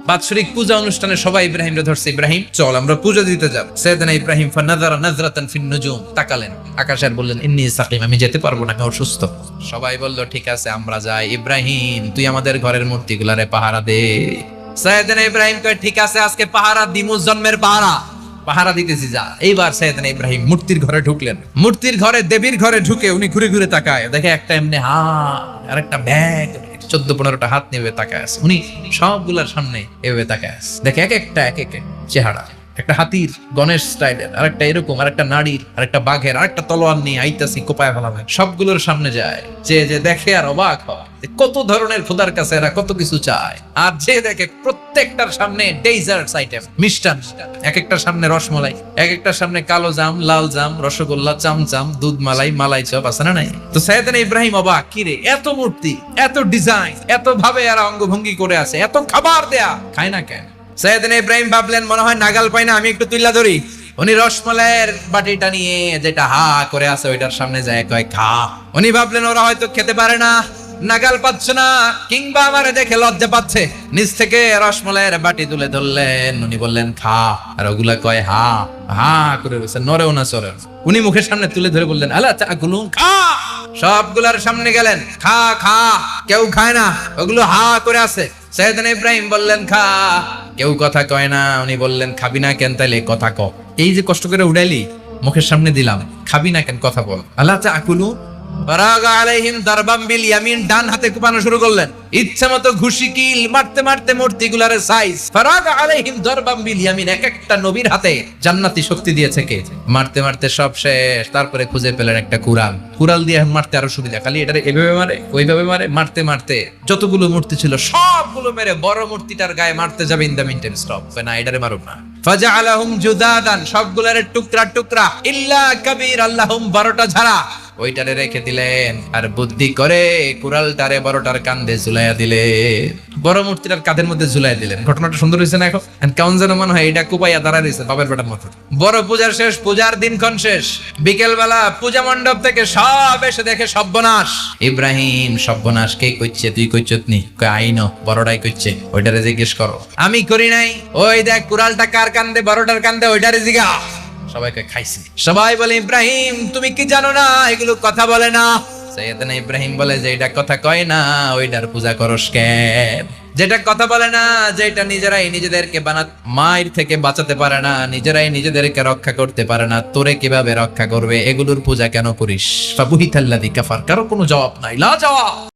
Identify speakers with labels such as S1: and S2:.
S1: বাৎসরিক পূজা অনুষ্ঠানে সবাই ইব্রাহিমরে ধরছে, ইব্রাহিম চল আমরা পূজা দিতে যাব। সাইয়েদনা ইব্রাহিম ফানাযারা নাযরাতান ফিন নুজুম, তাকালেন আকাশে আর বললেন ইন্নী সাকিম, আমি যেতে পারবো না, আমি অসুস্থ। সবাই বলল ঠিক আছে আমরা যাই। ইব্রাহিম তুই আমাদের ঘরের মূর্তিগুলারে পাহারা দে। সাইয়েদনা ইব্রাহিম কয় ঠিক আছে আজকে পাহারা দিমু, জন্মের পাহারা দিতেছি যা। এইবার সাইয়েদনা ইব্রাহিম মূর্তির ঘরে ঢুকলেন। মূর্তির ঘরে, দেবীর ঘরে ঢুকে উনি ঘুরে ঘুরে তাকায়, দেখে একটা এমনি আর একটা ব্যাগ 14-15টা হাত নিয়ে তাকায় আছে। উনি সবগুলার সামনে এভাবে তাকায় আছে, দেখে এক একটা চেহারা, একটা হাতির গণেশ স্টাইলের, আরেকটা এরকম, আরেকটা নারীর, আরেকটা বাঘের, আরেকটা তলোয়ার নিয়ে আইতাছি কোপায় ফেলাবে। সবগুলোর সামনে যায়, যে দেখে আর অবাক হয় কত ধরনের খোদার কাছে এরা কত কিছু চায়। আর যে দেখে প্রত্যেকটার সামনে ডেজার্টস আইটেম, মিষ্টান, এক একটার সামনে রসমালাই, এক একটার সামনে কালো জাম, লাল জাম, রসগোল্লা, চামচাম, দুধ মালাই, মালাই চপ, আছে না নাই? তো সাইয়েদনা ইব্রাহিম অবাক, কিরে এত মূর্তি, এত ডিজাইন, এত ভাবে এরা অঙ্গভঙ্গি করে আছে, এত খাবার দেয়া, খায় না কেন? সাইয়েদনা ইব্রাহিম ভাবলেন মনে হয় নাগাল পাই না, আমি একটু তুইলা ধরি। উনি রসমালাইয়ের বাটিটা নিয়ে যেটা হা করে আছে ওইটার সামনে যায়, কয় খা। উনি ভাবলেন ওরা হয়তো খেতে পারে না, নাগাল পাচ্ছে না, কিংবা আমারে দেখে লজ্জা পাচ্ছে। নিচ থেকে রসমালাইয়ের বাটি তুলে ধরলেন, উনি বললেন খা, আর ওগুলা কয় হা করে রয়েছে, নরেও না চরেও। উনি মুখের সামনে তুলে ধরে বললেন আলা চাগুলু খা। সবগুলার সামনে গেলেন, খা। কেউ খায় না, ওগুলো হা করে আছে। সাইয়েদনা ইব্রাহিম বললেন খা, কেউ কথা কয় না। উনি বললেন খাবি না কেন, তাইলে কথা ক। এই যে কষ্ট করে উড়াইলি, মুখের সামনে দিলাম, খাবি না কেন, কথা বল। আল্লাহ তাআকুলু ফারাগা আলাইহিম দারবাম বিল ইয়ামিন, ডান হাতে কুপানো শুরু করলেন, ইচ্ছা মতো ঘুষি কিল মারতে মারতে মূর্তিগুলার সাইজ। ফারাগা আলাইহিম দারবাম বিল ইয়ামিন, এক একটা নবীর হাতে জান্নাতি শক্তি দিয়েছে কে। মারতে মারতে সব শেষ, তারপরে খুঁজে পেলেন একটা কুড়াল দিয়ে মারতে আরো সুবিধা, খালি এটা এভাবে মারে ওইভাবে মারে, মারতে মারতে যতগুলো মূর্তি ছিল সবগুলো মেরে বড় মূর্তিটার গায়ে মারতে যাবে, ইন দ্য মিনটাইম স্টপ, না এটারে মারুক না। ফাজআলাহুম জুদাদান, সবগুলার টুকরা ইল্লা কাবীর আল্লাহুম, 12টা ঝাড়া ওইটারে রেখে দিলেন। আর বুদ্ধি করে কুড়ালটারে বড়টার কাঁধে ঝুলাইয়া দিলেন, বড় মূর্তিটার কাঁধের মধ্যে ঝুলাই দিলেন। ঘটনাটা সুন্দর হয়েছে না? এখন কেমন যেন মনে হয় এটা কুপাইয়া দাঁড়া রয়েছে বাবার বেটার মতো। বড় পূজার শেষ, পূজার দিনক্ষণ শেষ। বিকেল বেলা পূজা মণ্ডপ থেকে সব এসে দেখে সর্বনাশ। ইব্রাহিম সর্বনাশ কে কইছে? তুই কইছত নি? আইনো বড়টাই কইছে, ওইটারে জিজ্ঞেস করো। আমি করি নাই। ওই দেখ কুড়ালটা কার কান্দে, বড়টার কান্দে, ওইটারে জিগা। সবাইকে খাইছি। সবাই বলে ইব্রাহিম তুমি কি জানো না এগুলো কথা বলে না? সাইয়েদনা ইব্রাহিম বলে যে এটা কথা কয় না, ওইটার পূজা করস কেন? যেটা কথা বলে না, যেটা নিজেরাই নিজেদেরকে মায়ের থেকে বাঁচাতে পারে না, নিজেরাই নিজেদেরকে রক্ষা করতে পারে না, তোরে কিভাবে রক্ষা করবে? এগুলোর পূজা কেন করিস? ফাবুহিতাল্লাযী কাফার, কারো কোনো জবাব নাই, লা জবাব।